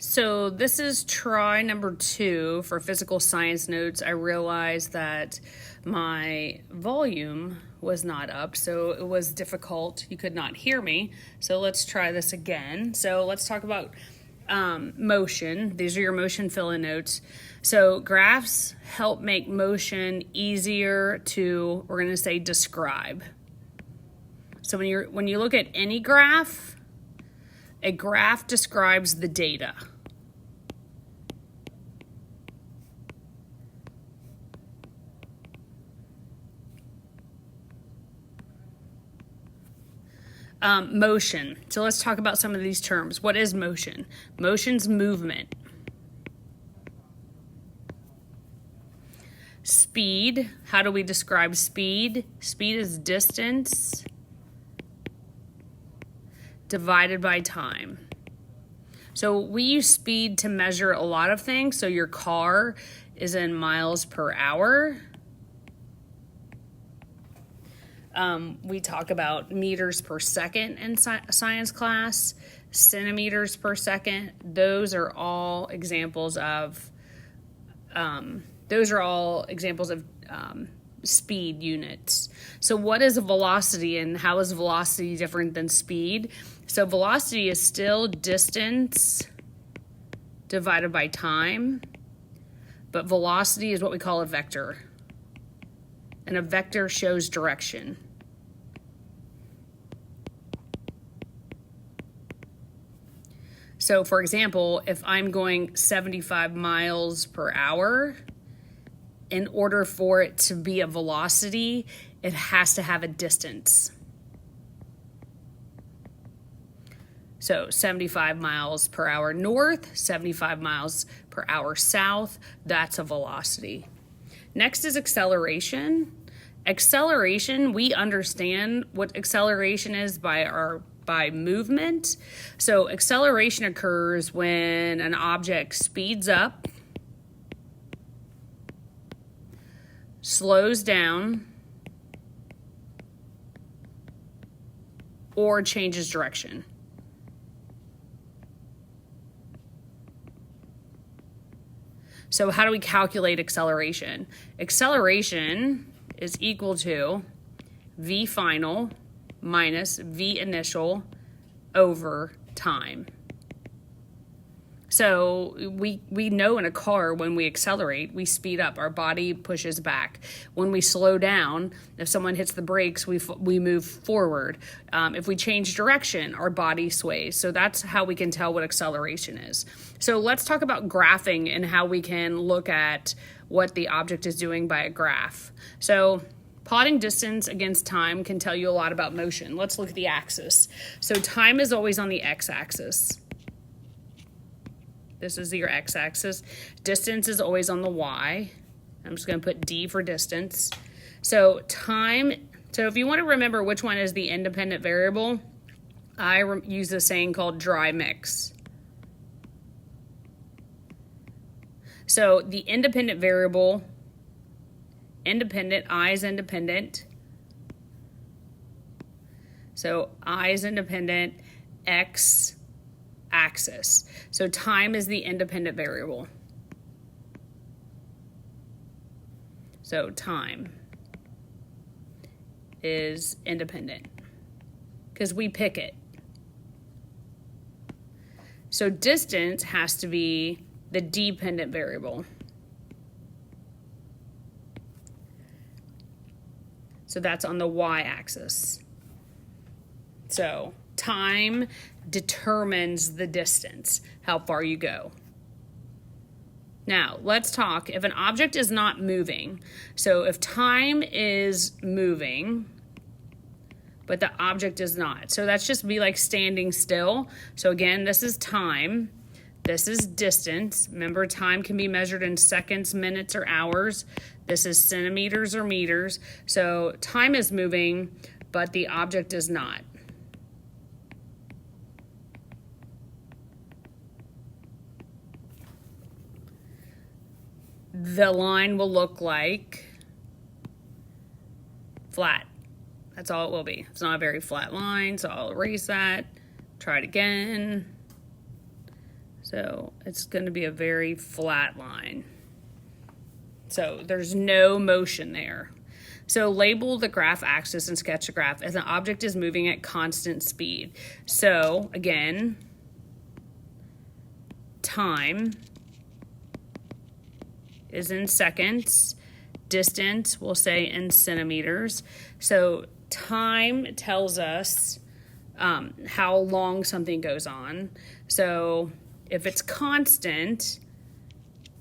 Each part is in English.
So this is try number 2 for physical science notes. I realized that my volume was not up, so it was difficult. You could not hear me. So let's try this again. So let's talk about motion. These are your motion fill-in notes. So graphs help make motion easier to, we're going to say, describe. So when you look at any graph, a graph describes the data. Motion. So let's talk about some of these terms. What is motion? Motion's movement. Speed. How do we describe speed? Speed is distance divided by time. So we use speed to measure a lot of things. So your car is in miles per hour. We talk about meters per second in science class, centimeters per second. Those are all examples of speed units. So what is a velocity and how is velocity different than speed? So velocity is still distance divided by time, but velocity is what we call a vector. And a vector shows direction. So for example, if I'm going 75 miles per hour, in order for it to be a velocity, it has to have a distance. So 75 miles per hour north, 75 miles per hour south, that's a velocity. Next is acceleration. Acceleration, we understand what acceleration is by movement. So acceleration occurs when an object speeds up, slows down, or changes direction. So how do we calculate acceleration? Acceleration is equal to v final minus v initial over time. So we know in a car when we accelerate, we speed up, our body pushes back. When we slow down, if someone hits the brakes, we move forward. If we change direction, our body sways. So that's how we can tell what acceleration is. So let's talk about graphing and how we can look at what the object is doing by a graph. So plotting distance against time can tell you a lot about motion. Let's look at the axis. So time is always on the x-axis. This is your x-axis. Distance is always on the y. I'm just going to put d for distance. So time, so if you want to remember which one is the independent variable, I use a saying called dry mix. So the independent variable, independent, I is independent. So I is independent, x axis. So time is the independent variable. So time is independent because we pick it. So distance has to be the dependent variable. So that's on the y-axis. So time determines the distance, how far you go. Now, let's talk if an object is not moving. So if time is moving, but the object is not. So that's just be like standing still. So again, this is time. This is distance. Remember, time can be measured in seconds, minutes, or hours. This is centimeters or meters. So time is moving, but the object is not. The line will look like flat. That's all it will be. It's not a very flat line, so I'll erase that. Try it again. So it's going to be a very flat line. So there's no motion there. So label the graph axis and sketch the graph as an object is moving at constant speed. So again, time is in seconds. Distance, we'll say in centimeters. So time tells us how long something goes on. So if it's constant,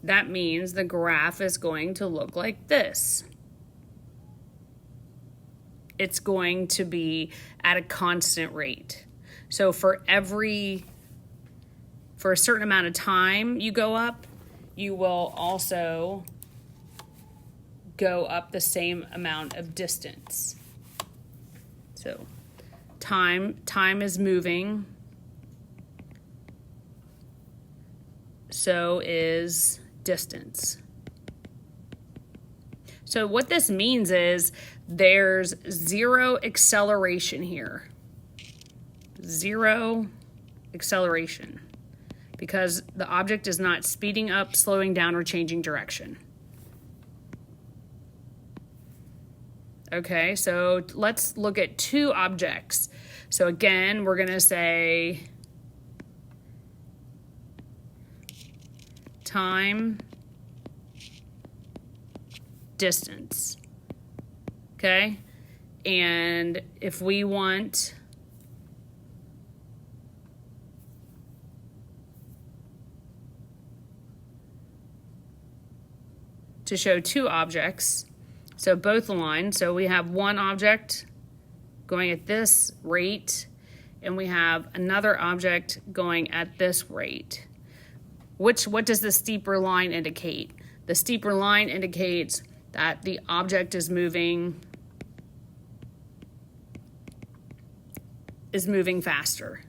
that means the graph is going to look like this. It's going to be at a constant rate. So for a certain amount of time you go up, you will also go up the same amount of distance. So time is moving. So is distance. So what this means is there's zero acceleration here. Zero acceleration. Because the object is not speeding up, slowing down, or changing direction. Okay, so let's look at two objects. So again, we're going to say time, distance. Okay, and if we want to show two objects, so both lines, so we have one object going at this rate, and we have another object going at this rate. What does the steeper line indicate? The steeper line indicates that the object is moving faster.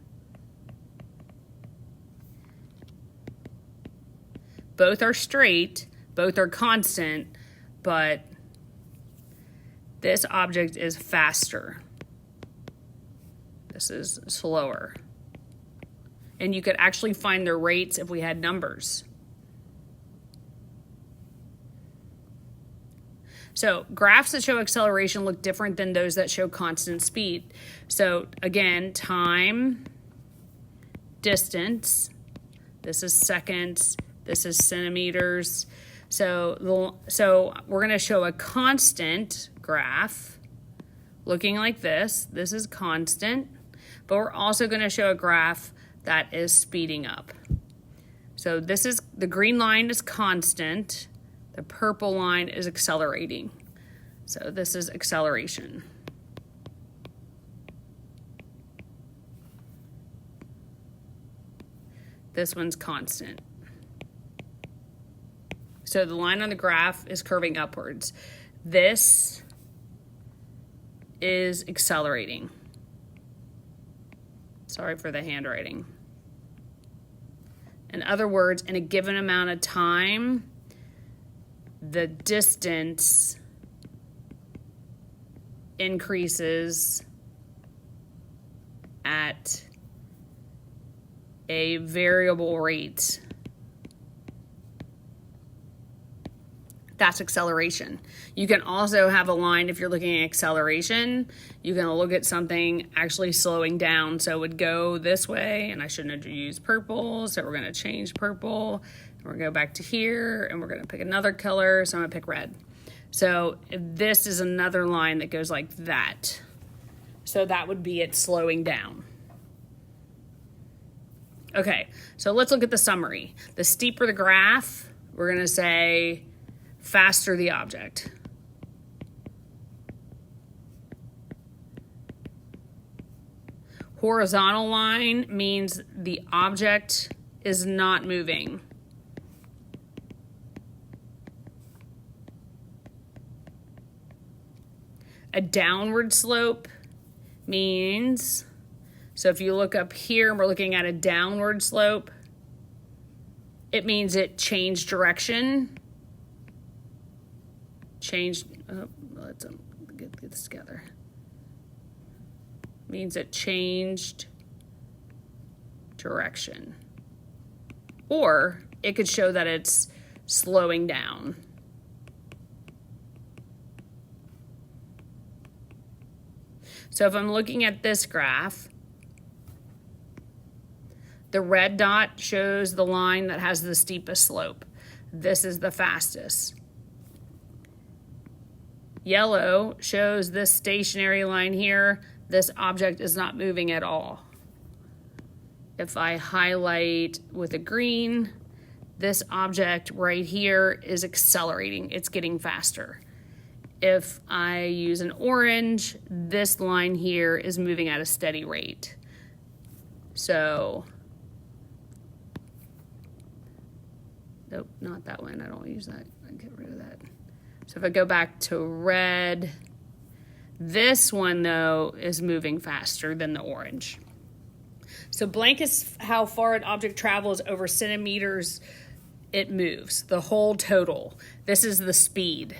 Both are straight, both are constant, but this object is faster. This is slower. And you could actually find their rates if we had numbers. So graphs that show acceleration look different than those that show constant speed. So again, time, distance, this is seconds, this is centimeters. So we're going to show a constant graph looking like this. This is constant, but we're also going to show a graph that is speeding up. So this is, the green line is constant, the purple line is accelerating. So this is acceleration. This one's constant. So the line on the graph is curving upwards. This is accelerating. Sorry for the handwriting. In other words, in a given amount of time, the distance increases at a variable rate. That's acceleration. You can also have a line, if you're looking at acceleration, you can look at something actually slowing down. So it would go this way, and I shouldn't have used purple, so we're going to change purple. And we're going to go back to here, and we're going to pick another color, so I'm going to pick red. So this is another line that goes like that. So that would be it slowing down. Okay, so let's look at the summary. The steeper the graph, we're going to say faster the object. Horizontal line means the object is not moving. A downward slope means, so if you look up here and we're looking at a downward slope, it means it changed direction. Let's get this together. Means it changed direction. or it could show that it's slowing down. So if I'm looking at this graph, the red dot shows the line that has the steepest slope. This is the fastest. Yellow shows this stationary line here. This object is not moving at all. If I highlight with a green, this object right here is accelerating. It's getting faster. If I use an orange, this line here is moving at a steady rate. So, nope, not that one. I don't use that. I get rid of that. So if I go back to red, this one though is moving faster than the orange. So blank is how far an object travels over centimeters it moves, the whole total. This is the speed.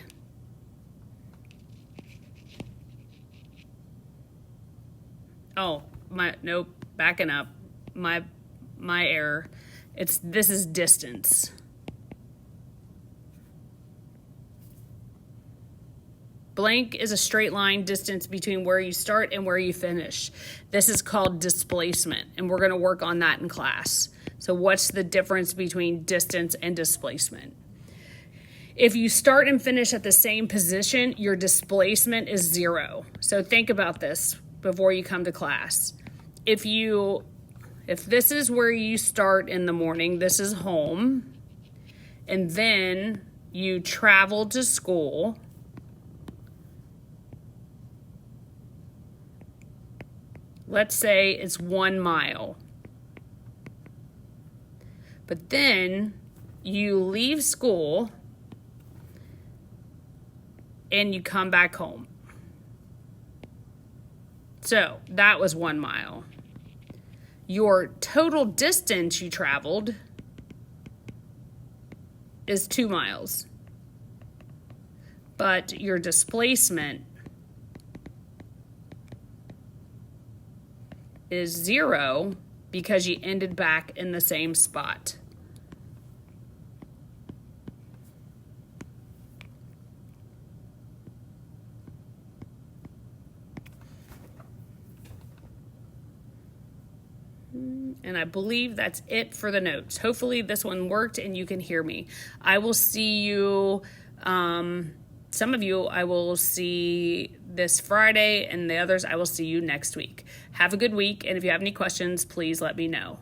Oh, nope, backing up. My error. This is distance. Blank is a straight line distance between where you start and where you finish. This is called displacement, and we're going to work on that in class. So what's the difference between distance and displacement? If you start and finish at the same position, your displacement is 0. So think about this before you come to class. If this is where you start in the morning, this is home, and then you travel to school, let's say it's 1 mile. But then you leave school and you come back home. So that was 1 mile. Your total distance you traveled is 2 miles. But your displacement is 0 because you ended back in the same spot. And I believe that's it for the notes. Hopefully this one worked and you can hear me. I will see you, some of you I will see this Friday, and the others I will see you next week. Have a good week, and if you have any questions, please let me know.